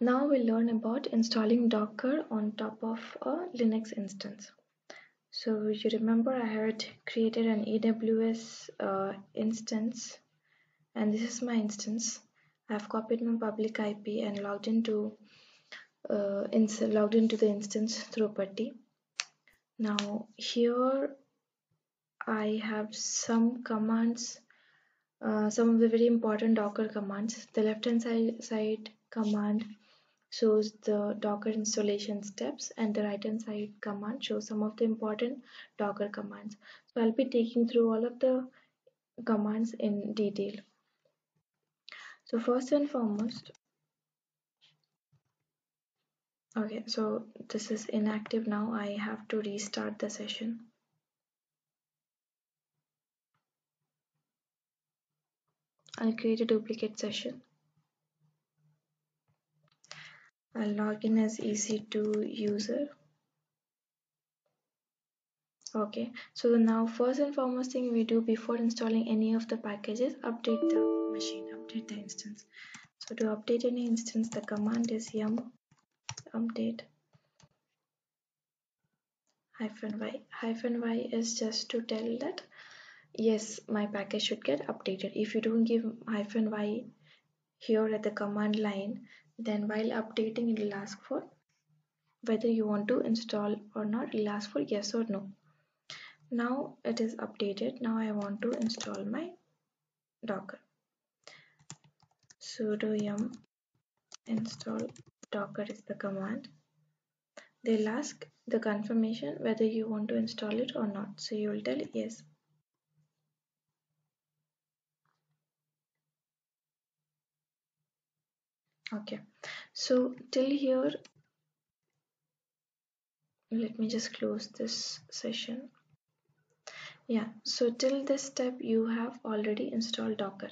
Now we'll learn about installing Docker on top of a Linux instance. So you remember I had created an AWS instance, and this is my instance. I've copied my public IP and logged into the instance through putty. Now here I have some commands, some of the very important Docker commands. The left hand side command shows the Docker installation steps, and the right hand side command shows some of the important Docker commands. So I'll be taking through all of the commands in detail. So first and foremost, okay, so this is inactive now. I have to restart the session. I'll create a duplicate session. I'll log in as EC2 user. Okay, so now first and foremost thing we do before installing any of the packages, update the machine, update the instance. So to update any instance, the command is yum update -y. -y is just to tell that yes, my package should get updated. If you don't give -y here at the command line, then while updating it will ask for whether you want to install or not. It will ask for yes or no. Now it is updated. Now I want to install my Docker. Sudo yum install docker is the command. They'll ask the confirmation whether you want to install it or not. So you will tell yes. Okay. So till here, let me just close this session. Yeah, so till this step you have already installed Docker.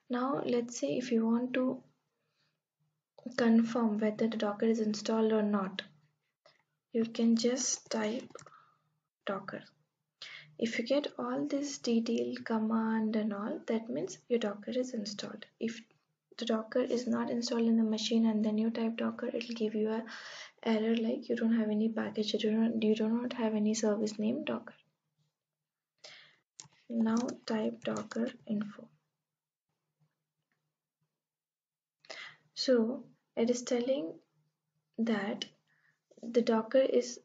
Now let's say if you want to confirm whether the Docker is installed or not, you can just type Docker. If you get all this detailed command and all, that means your Docker is installed. If the Docker is not installed in the machine and then you type Docker, it will give you a error like you don't have any package, you do not have any service name Docker. Now type Docker info. So it is telling that the Docker it is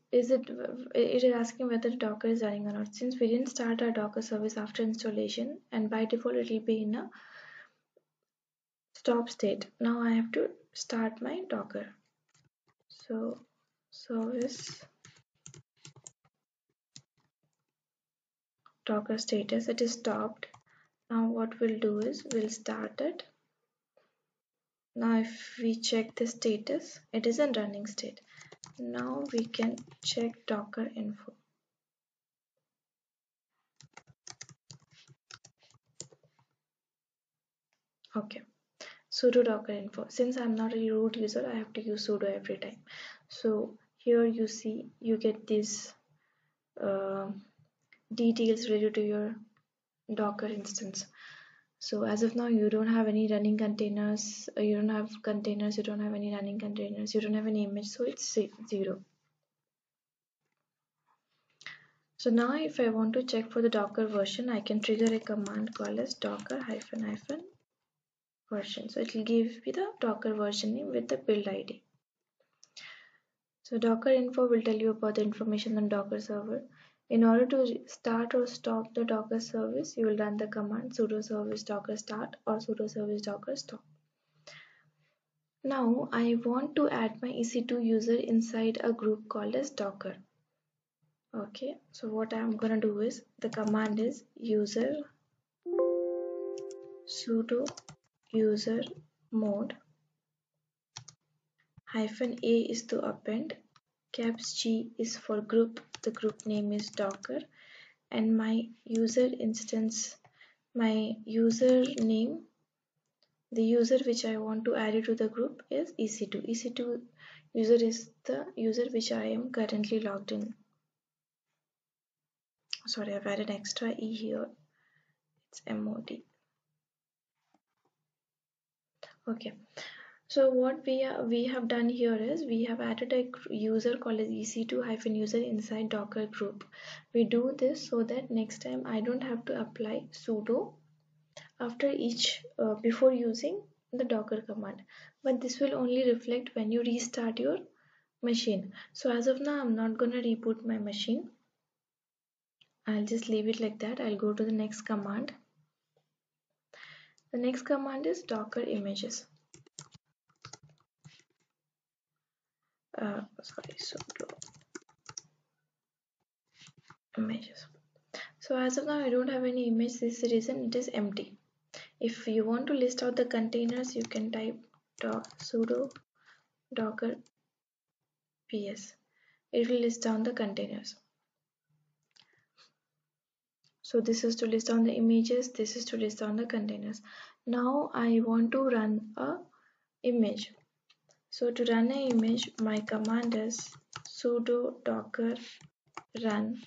asking whether the Docker is running or not. Since we didn't start our Docker service after installation, and by default it will be in a stop state. Now I have to start my Docker. So service Docker status, it is stopped. Now what we'll do is we'll start it. Now if we check the status, it is in running state. Now we can check Docker info. Okay, sudo docker info. Since I'm not a root user, I have to use sudo every time. So here you see you get these details related to your Docker instance. So as of now, you don't have any running containers, you don't have containers, you don't have any running containers, you don't have any image, so it's 0. So now if I want to check for the Docker version, I can trigger a command called as docker --version. So it will give me the Docker version name with the build ID. So Docker info will tell you about the information on Docker server. In order to start or stop the Docker service, you will run the command sudo service docker start or sudo service docker stop. Now I want to add my EC2 user inside a group called as Docker. Okay, so what I'm gonna do is the command is user sudo user mode -a is to append, caps G is for group, the group name is Docker, and my user instance, my user name, the user which I want to add it to the group is EC2. EC2 user is the user which I am currently logged in. Sorry, I've added extra E here. It's mod. Okay. So what we have done here is we have added a user called as ec2-user inside Docker group. We do this so that next time I don't have to apply sudo after each before using the Docker command. But this will only reflect when you restart your machine. So as of now, I'm not gonna reboot my machine. I'll just leave it like that. I'll go to the next command. The next command is docker images. Sudo images. So as of now, I don't have any image. This is the reason it is empty. If you want to list out the containers, you can type sudo docker ps. It will list down the containers. So this is to list down the images. This is to list down the containers. Now I want to run a image. So to run an image, my command is sudo docker run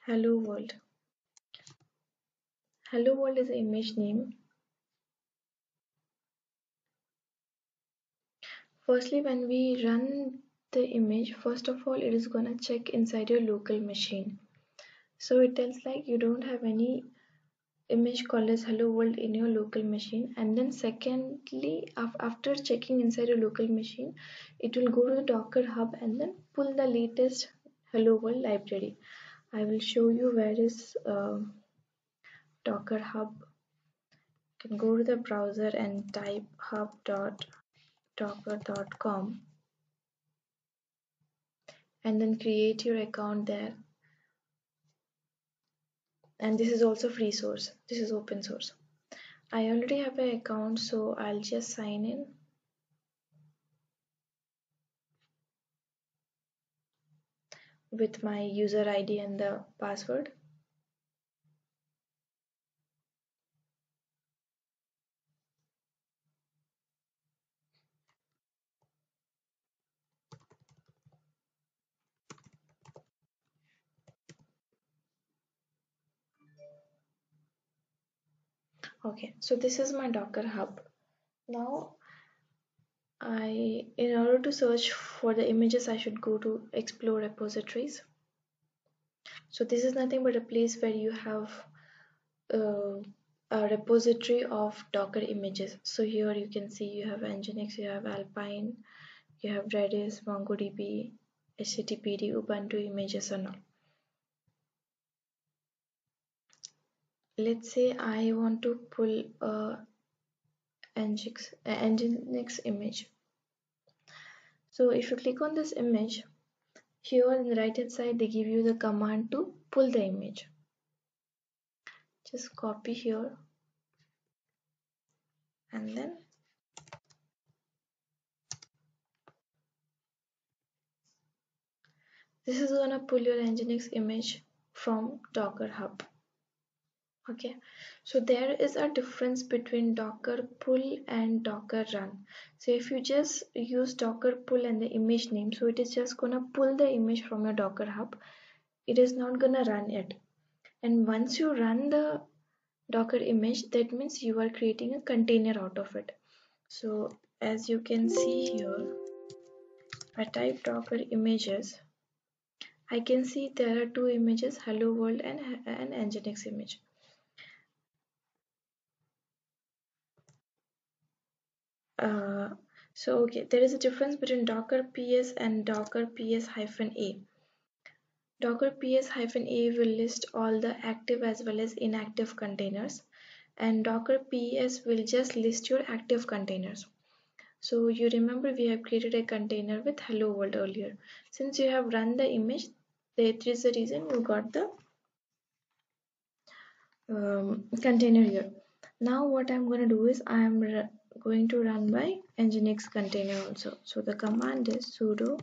hello world. Hello world is the image name. Firstly, when we run the image, first of all, it is gonna check inside your local machine. So it tells like you don't have any image called as hello world in your local machine. And then secondly, after checking inside your local machine, it will go to the Docker hub and then pull the latest hello world library. I will show you where is Docker hub. You can go to the browser and type hub.docker.com and then create your account there. And this is also free source. This is open source. I already have an account, so I'll just sign in. With my user ID and the password. Okay, so this is my Docker hub. Now in order to search for the images, I should go to explore repositories. So this is nothing but a place where you have a repository of Docker images. So here you can see you have Nginx, you have Alpine, you have Redis, MongoDB, HTTPD, Ubuntu images and all. Let's say I want to pull a Nginx image. So if you click on this image, here on the right hand side they give you the command to pull the image. Just copy here and then this is gonna pull your Nginx image from Docker hub. Okay, so there is a difference between Docker pull and Docker run. So if you just use Docker pull and the image name, so it is just gonna pull the image from your Docker hub. It is not gonna run it. And once you run the Docker image, that means you are creating a container out of it. So as you can see here, if I type Docker images, I can see there are two images, hello world and an Nginx image. So okay, there is a difference between Docker PS and Docker PS-A. Docker PS-A will list all the active as well as inactive containers, and Docker PS will just list your active containers. So you remember we have created a container with hello world earlier. Since you have run the image, that is the reason you got the container here. Now what I'm going to do is I'm going to run my Nginx container also. So the command is sudo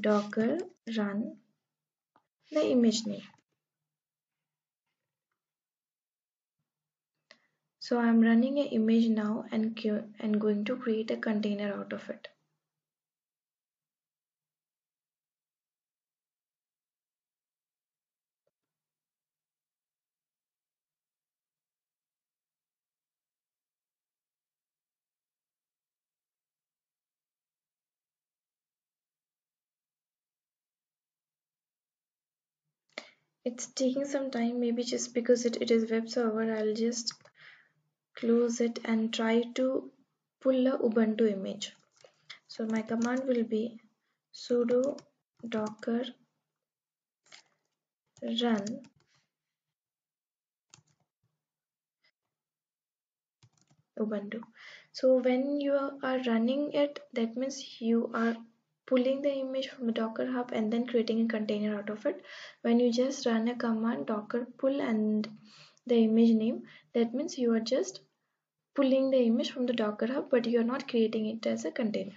docker run the image name. So I'm running an image now and going to create a container out of it. It's taking some time, maybe just because it is web server. I'll just close it and try to pull a Ubuntu image. So my command will be sudo docker run Ubuntu. So when you are running it, that means you are pulling the image from the Docker Hub and then creating a container out of it. When you just run a command docker pull and the image name, that means you are just pulling the image from the Docker Hub, but you are not creating it as a container.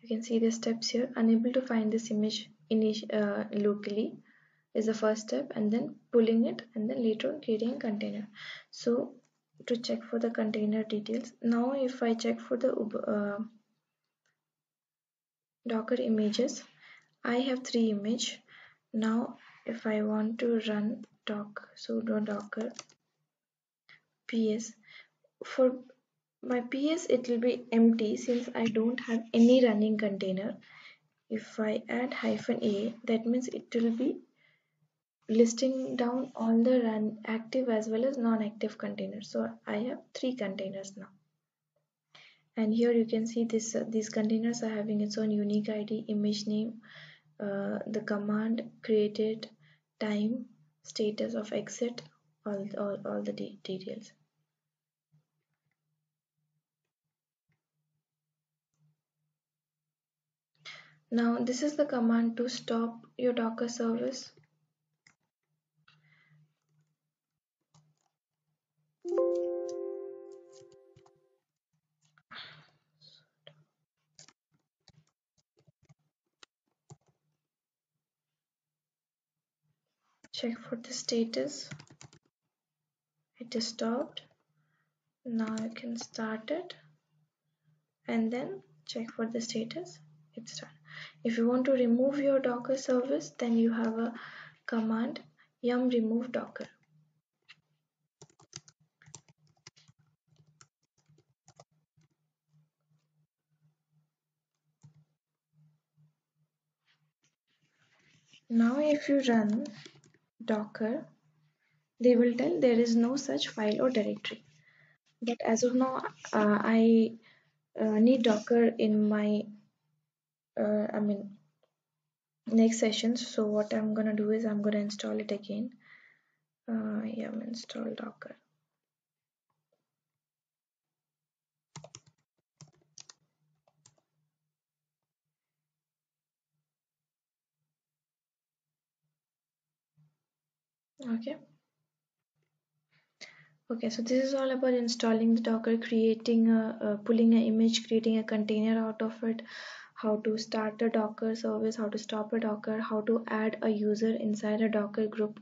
You can see the steps here. Unable to find this image locally is the first step, and then pulling it, and then later on creating a container. So to check for the container details, now if I check for the Docker images, I have 3 image. Now if I want to run sudo docker ps, for my ps it will be empty since I don't have any running container. If I add -a, that means it will be listing down all the run active as well as non-active containers. So I have 3 containers now. And here you can see this these containers are having its own unique ID, image name, the command created, time, status of exit, all the details. Now this is the command to stop your Docker service. Check for the status. It is stopped. Now you can start it and then check for the status. It's done. If you want to remove your Docker service, then you have a command yum remove docker. Now if you run docker, they will tell there is no such file or directory. But as of now, I need Docker in my next sessions. So what I'm gonna do is I'm gonna install it again. Yum install docker. Okay, so this is all about installing the Docker, creating pulling an image, creating a container out of it, how to start a Docker service, how to stop a Docker, how to add a user inside a Docker group,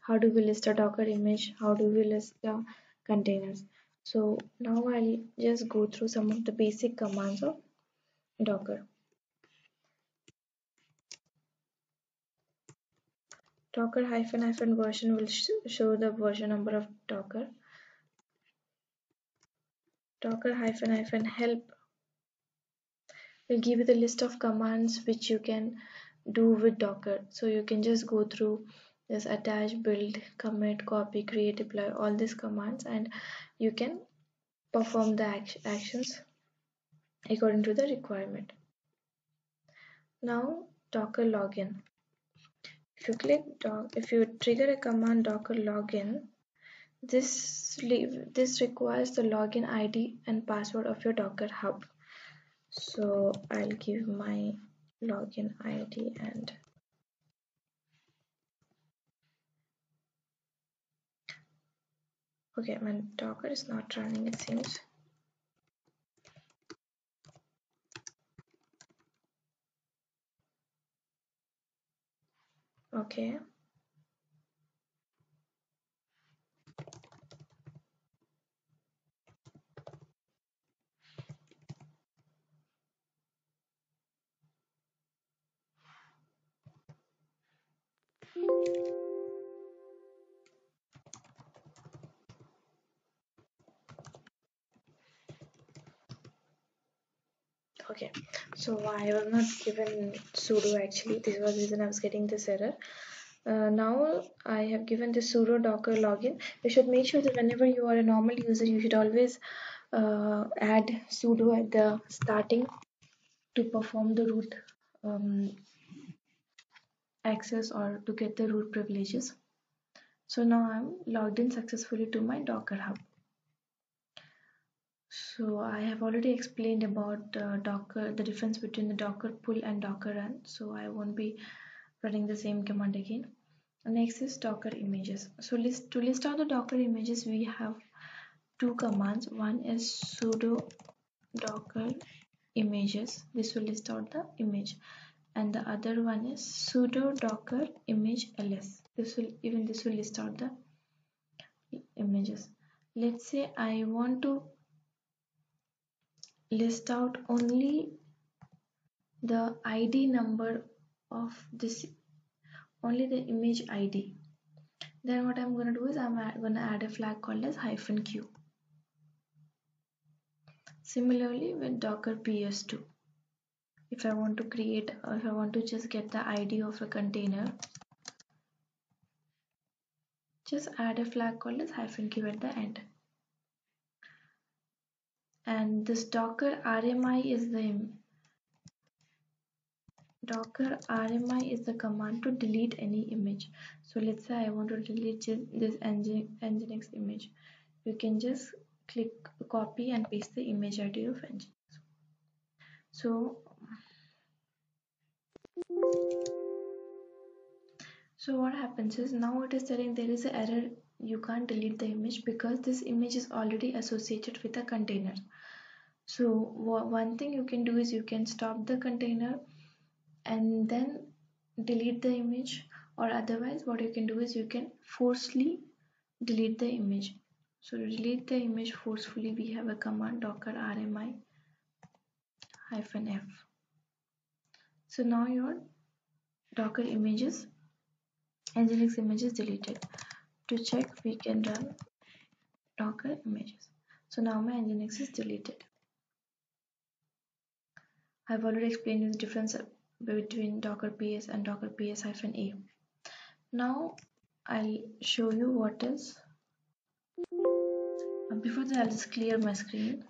how do we list a Docker image, how do we list the containers. So now I'll just go through some of the basic commands of Docker. Docker ---- version will show the version number of Docker. Docker ---- will give you the list of commands which you can do with Docker. So you can just go through this attach, build, commit, copy, create, deploy, all these commands, and you can perform the actions according to the requirement. Now Docker login. If you trigger a command docker login, this requires the login ID and password of your Docker hub. So I'll give my login ID and okay, my Docker is not running, it seems. Okay. Okay, so I was not given sudo actually. This was the reason I was getting this error. Now I have given the sudo docker login. You should make sure that whenever you are a normal user, you should always add sudo at the starting to perform the root access or to get the root privileges. So now I'm logged in successfully to my Docker Hub. So I have already explained about Docker, the difference between the Docker pull and Docker run. So I won't be running the same command again. Next is Docker images. So to list out the Docker images, we have two commands. One is sudo docker images. This will list out the image, and the other one is sudo docker image ls. This will list out the images. Let's say I want to list out only the ID number of this, only the image ID. Then what I'm going to do is I'm going to add a flag called as -q. Similarly with docker ps2, if I want to create, if I want to just get the ID of a container, just add a flag called as -q at the end. And this docker rmi is the command to delete any image. So let's say I want to delete just this nginx image. You can just click copy and paste the image ID of nginx. So what happens is, now it is telling there is an error, you can't delete the image because this image is already associated with a container. So one thing you can do is you can stop the container and then delete the image, or otherwise what you can do is you can forcefully delete the image. So to delete the image forcefully, we have a command docker rmi -f. So now your docker images, nginx image is deleted. To check, we can run docker images. So now my nginx is deleted. I've already explained you the difference between docker ps and docker ps-a. Now I'll show you what is, before that I'll just clear my screen.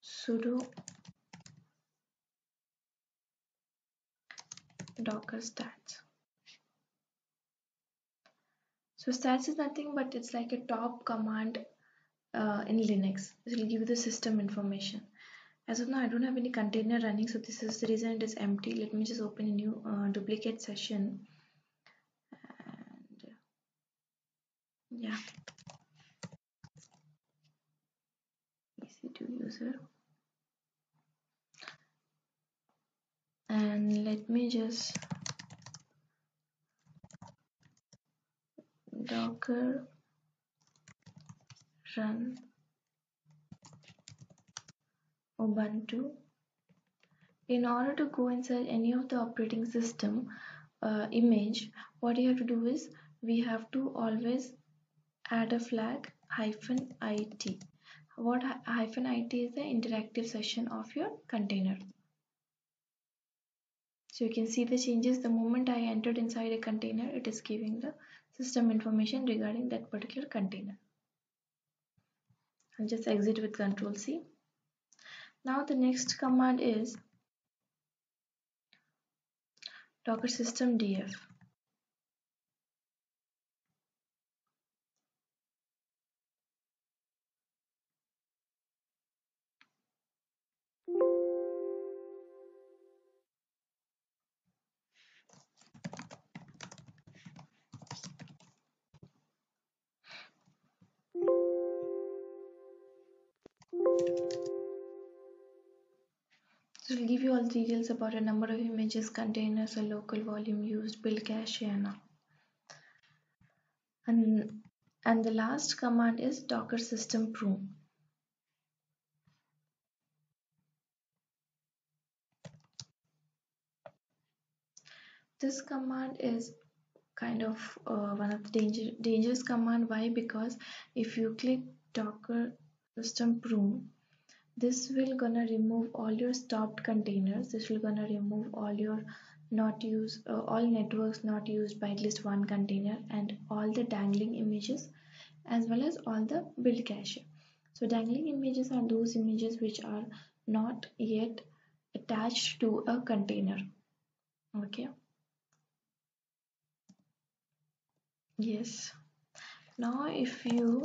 Sudo docker stats. So stats is nothing but it's like a top command in Linux. It will give you the system information. As of now, I don't have any container running, so this is the reason it is empty. Let me just open a new duplicate session. And yeah, EC2 user. And let me just docker run Ubuntu. In order to go inside any of the operating system image, what you have to do is we have to always add a flag -it. What -it is? The interactive session of your container. So you can see the changes the moment I entered inside a container. It is giving the system information regarding that particular container. I'll just exit with Ctrl+C. Now the next command is docker system df. So it will give you all the details about a number of images, containers, a local volume used, build cache, and all. And the last command is docker system prune. This command is kind of one of the dangerous command. Why? Because if you click docker system prune, This will gonna remove all your stopped containers. This will gonna remove all your not use all networks not used by at least one container, and all the dangling images, as well as all the build cache. So dangling images are those images which are not yet attached to a container. Okay. Yes. Now if you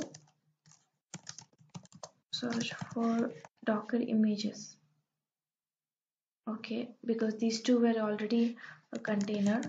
search for Docker images, okay, because these two were already a container,